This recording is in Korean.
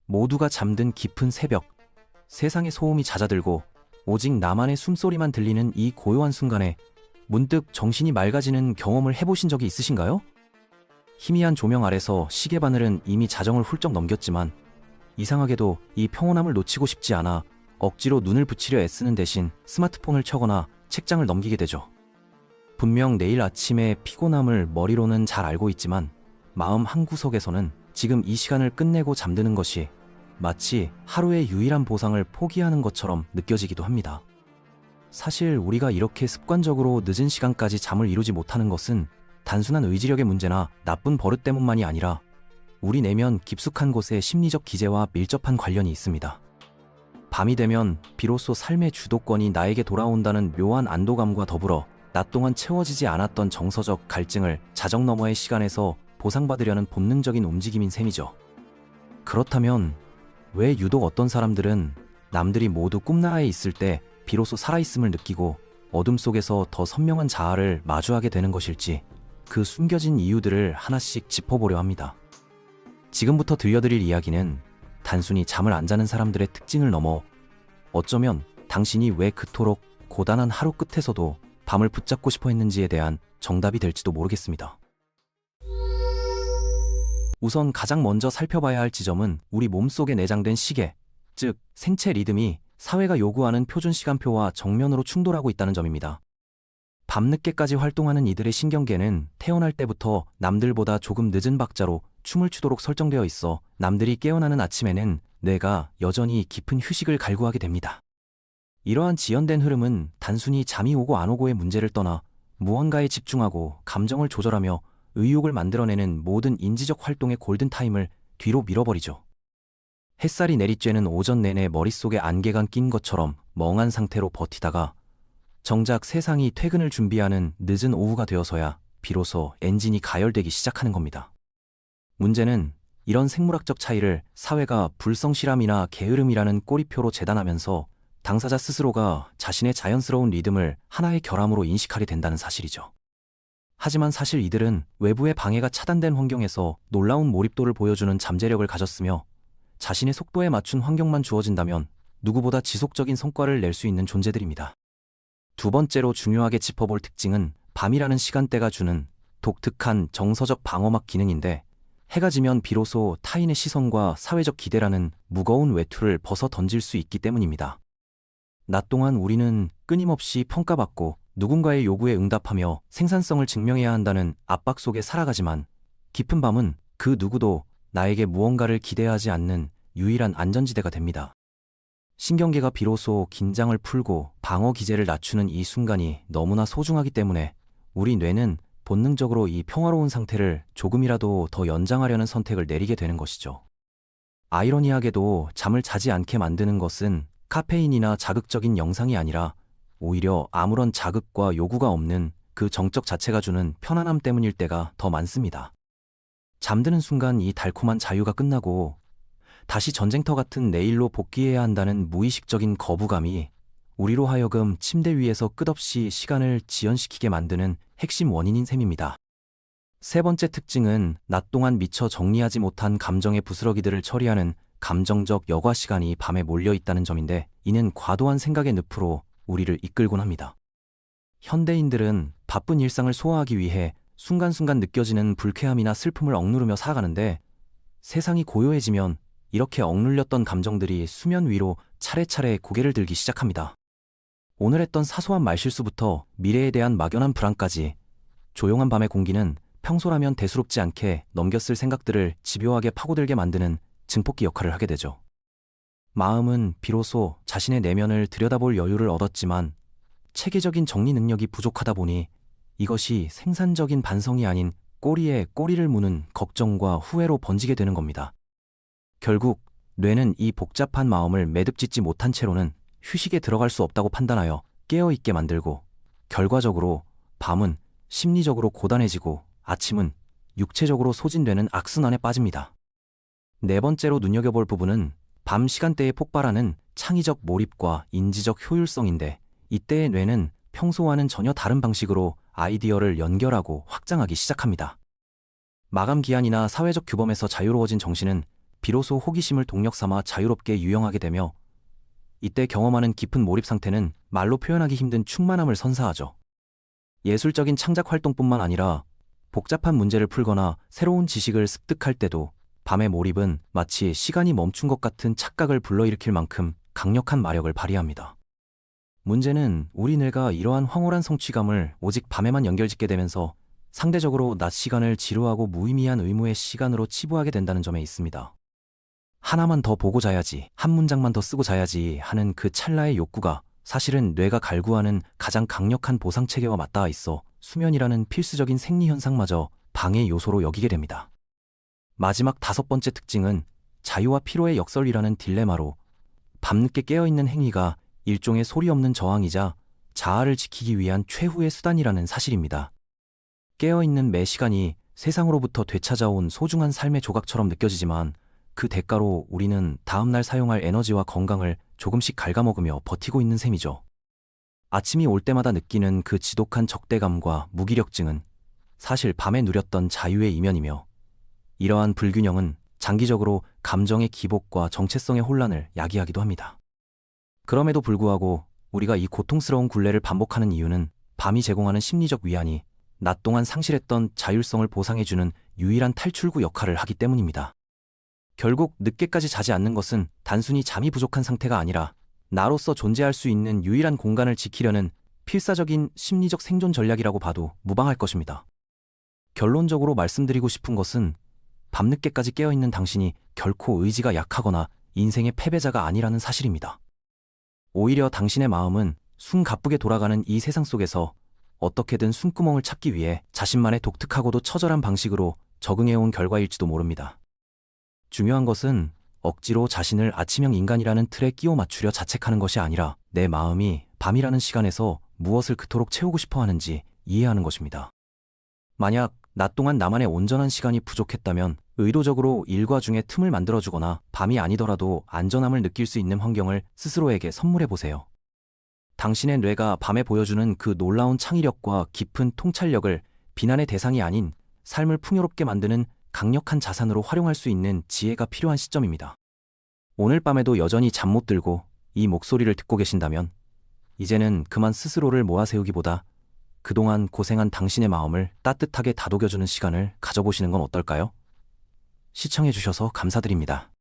모두가 잠든 깊은 새벽, 세상의 소음이 잦아들고 오직 나만의 숨소리만 들리는 이 고요한 순간에 문득 정신이 맑아지는 경험을 해보신 적이 있으신가요? 희미한 조명 아래서 시계 바늘은 이미 자정을 훌쩍 넘겼지만 이상하게도 이 평온함을 놓치고 싶지 않아 억지로 눈을 붙이려 애쓰는 대신 스마트폰을 켜거나 책장을 넘기게 되죠. 분명 내일 아침의 피곤함을 머리로는 잘 알고 있지만 마음 한구석에서는 지금 이 시간을 끝내고 잠드는 것이 마치 하루의 유일한 보상을 포기하는 것처럼 느껴지기도 합니다. 사실 우리가 이렇게 습관적으로 늦은 시간까지 잠을 이루지 못하는 것은 단순한 의지력의 문제나 나쁜 버릇 때문만이 아니라 우리 내면 깊숙한 곳에 심리적 기제와 밀접한 관련이 있습니다. 밤이 되면 비로소 삶의 주도권이 나에게 돌아온다는 묘한 안도감과 더불어 낮 동안 채워지지 않았던 정서적 갈증을 자정 너머의 시간에서 보상받으려는 본능적인 움직임인 셈이죠. 그렇다면 왜 유독 어떤 사람들은 남들이 모두 꿈나라에 있을 때 비로소 살아있음을 느끼고 어둠 속에서 더 선명한 자아를 마주하게 되는 것일지, 그 숨겨진 이유들을 하나씩 짚어보려 합니다. 지금부터 들려드릴 이야기는 단순히 잠을 안 자는 사람들의 특징을 넘어 어쩌면 당신이 왜 그토록 고단한 하루 끝에서도 밤을 붙잡고 싶어 했는지에 대한 정답이 될지도 모르겠습니다. 우선 가장 먼저 살펴봐야 할 지점은 우리 몸속에 내장된 시계, 즉 생체 리듬이 사회가 요구하는 표준 시간표와 정면으로 충돌하고 있다는 점입니다. 밤늦게까지 활동하는 이들의 신경계는 태어날 때부터 남들보다 조금 늦은 박자로 춤을 추도록 설정되어 있어 남들이 깨어나는 아침에는 뇌가 여전히 깊은 휴식을 갈구하게 됩니다. 이러한 지연된 흐름은 단순히 잠이 오고 안 오고의 문제를 떠나 무언가에 집중하고 감정을 조절하며 의욕을 만들어내는 모든 인지적 활동의 골든타임을 뒤로 밀어버리죠. 햇살이 내리쬐는 오전 내내 머릿속에 안개가 낀 것처럼 멍한 상태로 버티다가 정작 세상이 퇴근을 준비하는 늦은 오후가 되어서야 비로소 엔진이 가열되기 시작하는 겁니다. 문제는 이런 생물학적 차이를 사회가 불성실함이나 게으름이라는 꼬리표로 재단하면서 당사자 스스로가 자신의 자연스러운 리듬을 하나의 결함으로 인식하게 된다는 사실이죠. 하지만 사실 이들은 외부의 방해가 차단된 환경에서 놀라운 몰입도를 보여주는 잠재력을 가졌으며 자신의 속도에 맞춘 환경만 주어진다면 누구보다 지속적인 성과를 낼 수 있는 존재들입니다. 두 번째로 중요하게 짚어볼 특징은 밤이라는 시간대가 주는 독특한 정서적 방어막 기능인데, 해가 지면 비로소 타인의 시선과 사회적 기대라는 무거운 외투를 벗어 던질 수 있기 때문입니다. 낮 동안 우리는 끊임없이 평가받고 누군가의 요구에 응답하며 생산성을 증명해야 한다는 압박 속에 살아가지만, 깊은 밤은 그 누구도 나에게 무언가를 기대하지 않는 유일한 안전지대가 됩니다. 신경계가 비로소 긴장을 풀고 방어 기제를 낮추는 이 순간이 너무나 소중하기 때문에 우리 뇌는 본능적으로 이 평화로운 상태를 조금이라도 더 연장하려는 선택을 내리게 되는 것이죠. 아이러니하게도 잠을 자지 않게 만드는 것은 카페인이나 자극적인 영상이 아니라 오히려 아무런 자극과 요구가 없는 그 정적 자체가 주는 편안함 때문일 때가 더 많습니다. 잠드는 순간 이 달콤한 자유가 끝나고 다시 전쟁터 같은 내일로 복귀해야 한다는 무의식적인 거부감이 우리로 하여금 침대 위에서 끝없이 시간을 지연시키게 만드는 핵심 원인인 셈입니다. 세 번째 특징은 낮 동안 미처 정리하지 못한 감정의 부스러기들을 처리하는 감정적 여과 시간이 밤에 몰려 있다는 점인데, 이는 과도한 생각의 늪으로 우리를 이끌곤 합니다. 현대인들은 바쁜 일상을 소화하기 위해 순간순간 느껴지는 불쾌함이나 슬픔을 억누르며 살아가는데, 세상이 고요해지면 이렇게 억눌렸던 감정들이 수면 위로 차례차례 고개를 들기 시작합니다. 오늘 했던 사소한 말실수부터 미래에 대한 막연한 불안까지, 조용한 밤의 공기는 평소라면 대수롭지 않게 넘겼을 생각들을 집요하게 파고들게 만드는 증폭기 역할을 하게 되죠. 마음은 비로소 자신의 내면을 들여다볼 여유를 얻었지만 체계적인 정리 능력이 부족하다 보니 이것이 생산적인 반성이 아닌 꼬리에 꼬리를 무는 걱정과 후회로 번지게 되는 겁니다. 결국 뇌는 이 복잡한 마음을 매듭짓지 못한 채로는 휴식에 들어갈 수 없다고 판단하여 깨어있게 만들고, 결과적으로 밤은 심리적으로 고단해지고 아침은 육체적으로 소진되는 악순환에 빠집니다. 네 번째로 눈여겨볼 부분은 밤 시간대에 폭발하는 창의적 몰입과 인지적 효율성인데, 이때의 뇌는 평소와는 전혀 다른 방식으로 아이디어를 연결하고 확장하기 시작합니다. 마감 기한이나 사회적 규범에서 자유로워진 정신은 비로소 호기심을 동력 삼아 자유롭게 유영하게 되며, 이때 경험하는 깊은 몰입 상태는 말로 표현하기 힘든 충만함을 선사하죠. 예술적인 창작 활동뿐만 아니라 복잡한 문제를 풀거나 새로운 지식을 습득할 때도 밤의 몰입은 마치 시간이 멈춘 것 같은 착각을 불러일으킬 만큼 강력한 마력을 발휘합니다. 문제는 우리 뇌가 이러한 황홀한 성취감을 오직 밤에만 연결짓게 되면서 상대적으로 낮 시간을 지루하고 무의미한 의무의 시간으로 치부하게 된다는 점에 있습니다. 하나만 더 보고 자야지, 한 문장만 더 쓰고 자야지 하는 그 찰나의 욕구가 사실은 뇌가 갈구하는 가장 강력한 보상 체계와 맞닿아 있어 수면이라는 필수적인 생리 현상마저 방해 요소로 여기게 됩니다. 마지막 5번째 특징은 자유와 피로의 역설이라는 딜레마로 밤늦게 깨어있는 행위가 일종의 소리 없는 저항이자 자아를 지키기 위한 최후의 수단이라는 사실입니다. 깨어있는 매 시간이 세상으로부터 되찾아온 소중한 삶의 조각처럼 느껴지지만 그 대가로 우리는 다음날 사용할 에너지와 건강을 조금씩 갉아먹으며 버티고 있는 셈이죠. 아침이 올 때마다 느끼는 그 지독한 적대감과 무기력증은 사실 밤에 누렸던 자유의 이면이며, 이러한 불균형은 장기적으로 감정의 기복과 정체성의 혼란을 야기하기도 합니다. 그럼에도 불구하고 우리가 이 고통스러운 굴레를 반복하는 이유는 밤이 제공하는 심리적 위안이 낮 동안 상실했던 자율성을 보상해주는 유일한 탈출구 역할을 하기 때문입니다. 결국 늦게까지 자지 않는 것은 단순히 잠이 부족한 상태가 아니라 나로서 존재할 수 있는 유일한 공간을 지키려는 필사적인 심리적 생존 전략이라고 봐도 무방할 것입니다. 결론적으로 말씀드리고 싶은 것은 밤늦게까지 깨어있는 당신이 결코 의지가 약하거나 인생의 패배자가 아니라는 사실입니다. 오히려 당신의 마음은 숨가쁘게 돌아가는 이 세상 속에서 어떻게든 숨구멍을 찾기 위해 자신만의 독특하고도 처절한 방식으로 적응해온 결과일지도 모릅니다. 중요한 것은 억지로 자신을 아침형 인간이라는 틀에 끼워 맞추려 자책하는 것이 아니라 내 마음이 밤이라는 시간에서 무엇을 그토록 채우고 싶어 하는지 이해하는 것입니다. 만약 낮 동안 나만의 온전한 시간이 부족했다면 의도적으로 일과 중에 틈을 만들어주거나 밤이 아니더라도 안전함을 느낄 수 있는 환경을 스스로에게 선물해보세요. 당신의 뇌가 밤에 보여주는 그 놀라운 창의력과 깊은 통찰력을 비난의 대상이 아닌 삶을 풍요롭게 만드는 강력한 자산으로 활용할 수 있는 지혜가 필요한 시점입니다. 오늘 밤에도 여전히 잠 못 들고 이 목소리를 듣고 계신다면 이제는 그만 스스로를 모아세우기보다 그동안 고생한 당신의 마음을 따뜻하게 다독여주는 시간을 가져보시는 건 어떨까요? 시청해주셔서 감사드립니다.